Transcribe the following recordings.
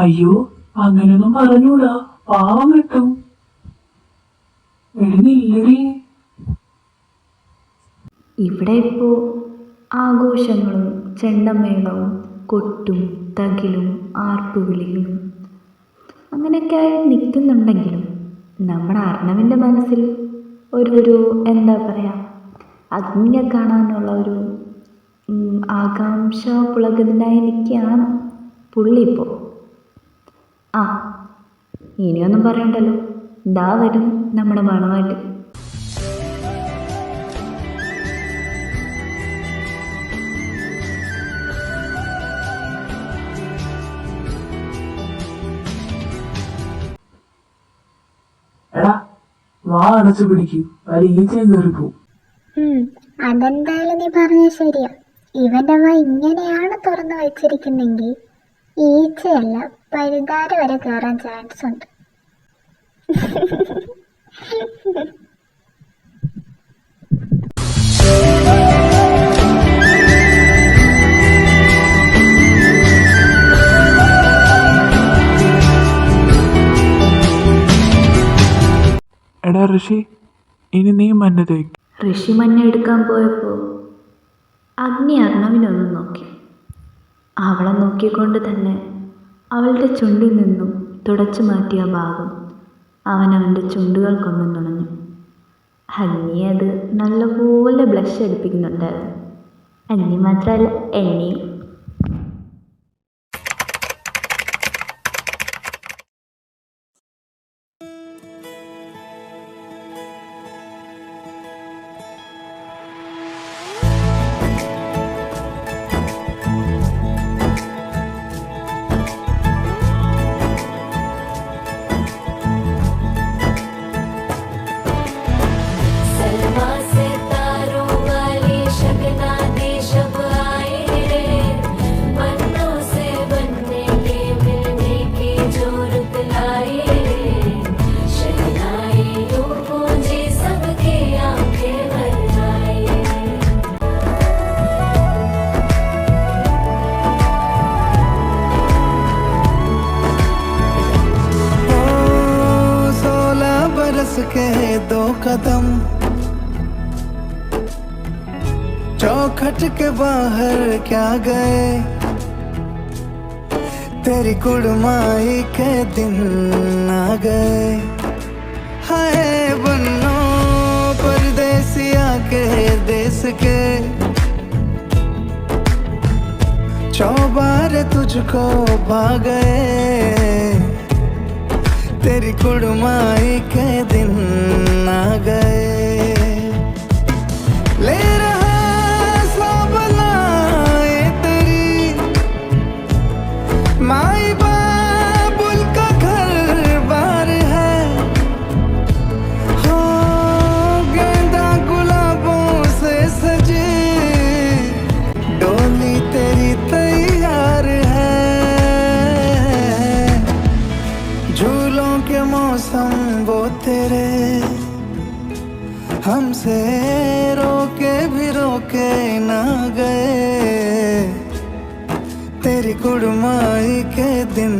അയ്യോ, അങ്ങനെയൊന്നും പറഞ്ഞൂടാ, പാവം കിട്ടും. എഴുന്നില്ലടി. ഇവിടെ ഇപ്പോൾ ആഘോഷങ്ങളും ചെണ്ടമേളവും കൊട്ടും തകിലും ആർപ്പുവിളിയും അങ്ങനെയൊക്കെ ആയി നിൽക്കുന്നുണ്ടെങ്കിലും നമ്മുടെ അർണവിൻ്റെ മനസ്സിൽ ഒരു എന്താ പറയുക, അഗ്നിയെ കാണാനുള്ള ഒരു ആകാംക്ഷ പുളകത്തിനായി നിൽക്കുകയാണ് പുള്ളി ഇപ്പോൾ. ആ, ഇനിയൊന്നും പറയണ്ടല്ലോ, ദാ വരും നമ്മുടെ മണവാട്ടി. എടാ, വാ അടച്ചു പിടിക്കൂ, ഈച്ചയും കയറിപ്പോ. അതെന്തായാലും നീ പറഞ്ഞ ശരിയാ. ഇവന്റെ വാ ഇങ്ങനെയാണ് തുറന്നു വെച്ചിരിക്കുന്നെങ്കിൽ ഈച്ചയല്ല പരിതാര വരെ കയറാൻ ചാൻസ് ഉണ്ട്. എടാ ഋഷി, ഇനി നീ മഞ്ഞ തേക്ക്. ഋഷി മഞ്ഞ എടുക്കാൻ പോയപ്പോൾ അഗ്നി അർണവിനൊന്ന് നോക്കി. അവളെ നോക്കിക്കൊണ്ട് തന്നെ അവളുടെ ചുണ്ടിൽ നിന്നും തുടച്ചു മാറ്റിയ ഭാഗം അവൻ്റെ ചുണ്ടുകൾ കൊണ്ടു നുണഞ്ഞു. അഗ്നി അത് നല്ലപോലെ ബ്ലഷ് അടിപ്പിക്കുന്നുണ്ടായിരുന്നു. അഗ്നി മാത്രമല്ല, എന്നെയും. के 2 कदम चौखट के बाहर क्या गए, तेरी कुड़माई के दिन आ गए। हाय बन्नो परदेसिया के देश के, चौबारे तुझको भा गए, तेरी कुड़माई के दिन आ गए। ले रहा सब लाए तेरी माई बाबुल का घर बार है, हो गेंदा गुलाबों से सजी डोली तेरी तैयार है। झूलों के मौसम वो तेरे हमसे रोके भी रोके ना गए, तेरी कुड़माई के दिन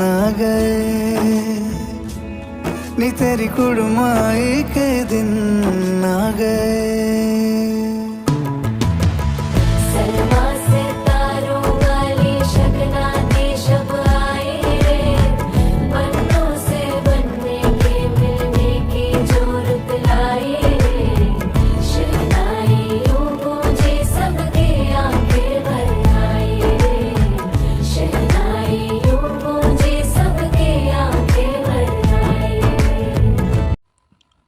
आ गए, नी तेरी कुड़माई के दिन आ गए।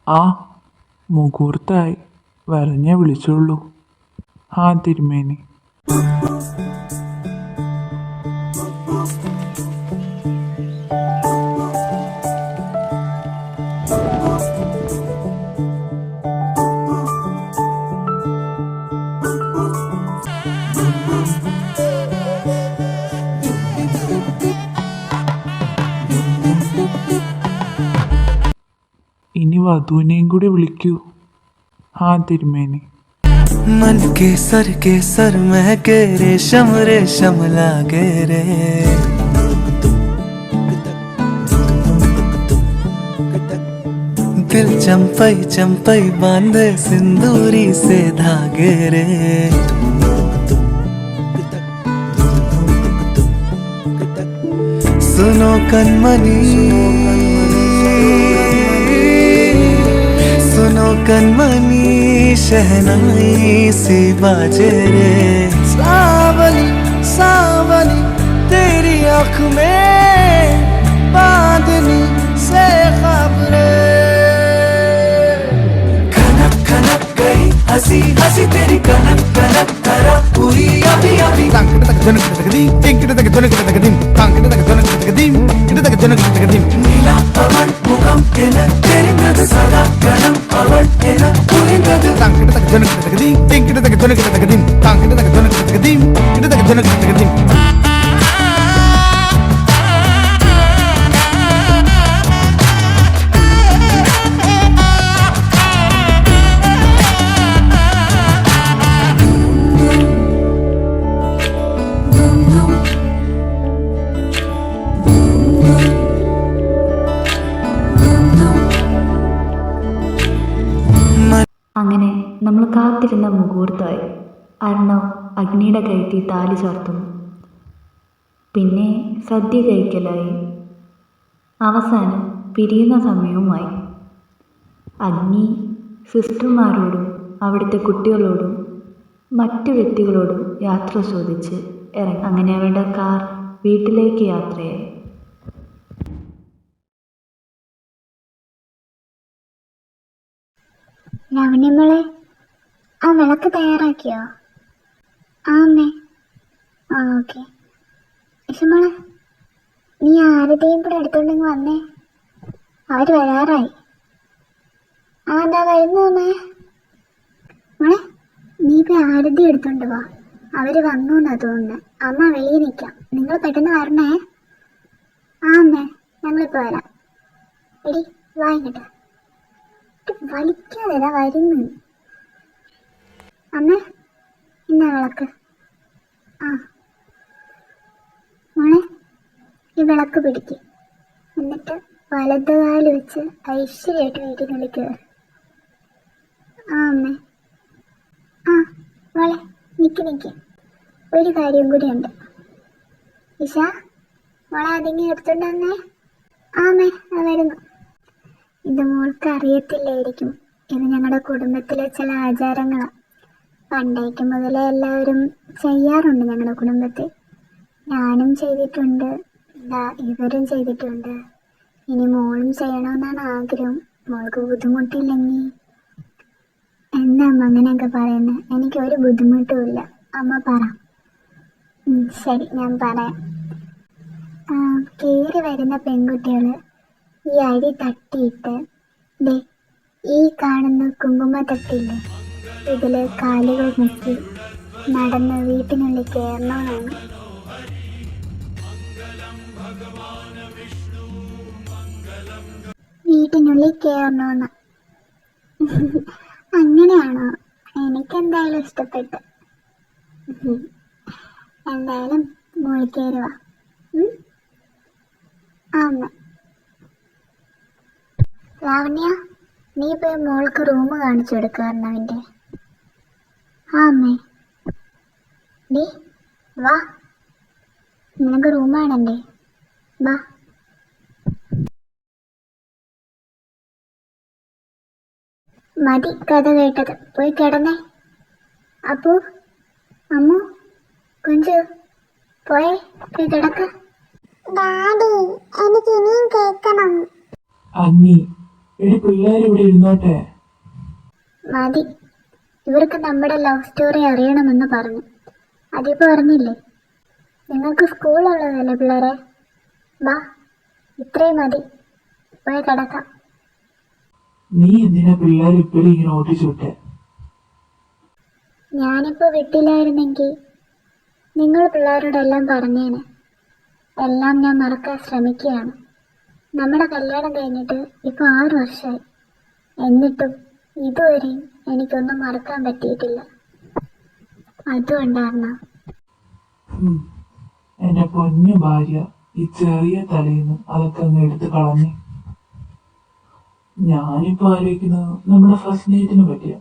ആ, മുഹൂർത്തായി, വരഞ്ഞേ വിളിച്ചുള്ളൂ. ആ തിരുമേനി. ഇനി വധുവിനെയും കൂടി വിളിക്കൂ. ആ തിരുമേനി. मन के सर महके रेशम रेशम लागे रे, दिल चंपई चंपई बांधे सिंदूरी से धागे रे सुनो कनमनी सुनो कनमनी शहनाई सी बाजे रे सावली सावली तेरी आँख में बांधनी से खबरे खनक खनक गई हंसी हंसी तेरी कनक कनक करा पूरी अभी अभी नीला पवन मुखम एना तेरी नद सदा गणम पवन एना पूरी नद അങ്ങനെ നമ്മൾ കാത്തിരുന്ന മുഹൂർത്തമായി. അർണവ് അഗ്നിയുടെ കഴുത്തിൽ താലി ചാർത്തുന്നു. പിന്നെ സദ്യ കഴിക്കലായി. അവസാനം പിരിയുന്ന സമയവുമായി. അഗ്നി സിസ്റ്റർമാരോടും അവിടുത്തെ കുട്ടികളോടും മറ്റു വ്യക്തികളോടും യാത്ര ചോദിച്ച് ഇറങ്ങി. അങ്ങനെ അവരുടെ കാർ വീട്ടിലേക്ക് യാത്രയായി. ലവണ്യമോളെ, ആ വിളക്ക് തയ്യാറാക്കിയോ? ആ അമ്മേ. ആ ഓക്കെ. വിഷമോളെ, നീ ആരുടെയും കൂടെ എടുത്തോണ്ടെങ്കിൽ വന്നേ, അവർ വരാറായി. ആ എന്താ വരുന്നു അമ്മേ. മോളെ, നീ ഇപ്പോൾ ആരതി എടുത്തോണ്ട് വാ, അവർ വന്നു എന്നാ തോന്നുന്നത്. അമ്മ വെളിയിൽ നിൽക്കാം, നിങ്ങൾ പെട്ടെന്ന് വരണേ. ആ അമ്മേ, ഞങ്ങളിപ്പോൾ വരാം. എടി വാ ഇങ്ങോട്ട്, വലിക്കാതെ വരുന്നു. അമ്മ ഇന്ന വിളക്ക്. ആ മോളെ, ഈ വിളക്ക് പിടിക്ക്, എന്നിട്ട് വലതുകാല് വെച്ച് ഐശ്വര്യമായിട്ട് വീട്ടിനുള്ളിൽ കയറി. ആ അമ്മേ. ആ മോളെ, നിൽക്ക്, ഒരു കാര്യം കൂടി ഉണ്ട്. ഇഷ, മോളെ അതിങ്ങനെ എടുത്തോണ്ട് വന്നേ. ആ അമ്മേ, അത് വരുന്നു. ഇത് മോൾക്ക് അറിയത്തില്ലായിരിക്കും, ഇത് ഞങ്ങളുടെ കുടുംബത്തിലെ ചില ആചാരങ്ങളാണ്. പണ്ടേക്ക് മുതലേ എല്ലാവരും ചെയ്യാറുണ്ട് ഞങ്ങളുടെ കുടുംബത്തിൽ. ഞാനും ചെയ്തിട്ടുണ്ട്, ഇവരും ചെയ്തിട്ടുണ്ട്. ഇനി മോളും ചെയ്യണമെന്നാണ് ആഗ്രഹം. മോൾക്ക് ബുദ്ധിമുട്ടില്ലെങ്കിൽ. എന്താ അമ്മ അങ്ങനെയൊക്കെ പറയുന്നത്? എനിക്കൊരു ബുദ്ധിമുട്ടുമില്ല. അമ്മ പറ. ശരി, ഞാൻ പറയാം. കയറി വരുന്ന പെൺകുട്ടികൾ ഈ അരി തട്ടിയിട്ട് ഈ കാണുന്ന കുങ്കുമത്തട്ടില്ലേ, ഇതിൽ കാലുകൾ മുക്കി നടന്ന് വീട്ടിനുള്ളിൽ കയറണമെന്നാണ്. വീട്ടിനുള്ളിൽ കയറണമെന്ന്. അങ്ങനെയാണോ? എനിക്കെന്തായാലും ഇഷ്ടപ്പെട്ടു. എന്തായാലും മോളിൽ കയറുക. അമ്മ. ലാവണ്യ, നീ പോയി മോൾക്ക് റൂം കാണിച്ചു കൊടുക്കാറുണ്ടവൻ്റെ. ആ അമ്മേ. ഡേ വാ, നിനക്ക് റൂം കാണണ്ടേ? വാ. മതി കഥ കേട്ടത്, പോയി കിടന്നേ. അപ്പു, അമ്മു, കുഞ്ചു, പോയി കിടക്ക. ഡാഡി, എനിക്ക് ഇനിയും കേൾക്കണം. അഗ്നി, എടി പിള്ളേരിവിടെ ഇരുന്നോട്ടെ. മതി, ഇവർക്ക് നമ്മുടെ ലവ് സ്റ്റോറി അറിയണമെന്ന് പറഞ്ഞു. അതിപ്പോൾ അറിഞ്ഞില്ലേ? നിങ്ങൾക്ക് സ്കൂളുള്ളതല്ലേ പിള്ളേരെ? വാ, ഇത്രയും മതി, പോയി കിടക്കാം. നീ എന്തിനാ പിള്ളേർ ഇപ്പോഴും ഇങ്ങനെ ഓട്ടിച്ചു വിട്ടെ? ഞാനിപ്പോൾ വീട്ടിലായിരുന്നെങ്കിൽ നിങ്ങൾ പിള്ളേരോടെല്ലാം പറഞ്ഞേനെ. എല്ലാം ഞാൻ മറക്കാൻ ശ്രമിക്കുകയാണ്. നമ്മുടെ കല്യാണം കഴിഞ്ഞിട്ട് ഇപ്പോൾ 6 വർഷമായി. എന്നിട്ടും ഇതുവരെയും എനിക്കൊന്നും മറക്കാൻ പറ്റിയിട്ടില്ല. അതുകൊണ്ടാണ് എന്റെ പൊന്നു ഭാര്യ ഈ ചെറിയ തലയിൽ നിന്ന് അതൊക്കെ അങ്ങ് എടുത്ത് കളഞ്ഞു. ഞാനിപ്പോ ആലോചിക്കുന്നത് നമ്മുടെ ഫസ്റ്റ് നൈറ്റിനെ പറ്റിയ.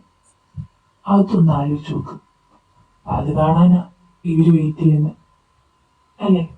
അതൊന്ന് ആലോചിച്ച് നോക്ക്. അത് കാണാനാ ഇവര് വെയിറ്റ് ചെയ്യുന്നത്, അല്ലേ?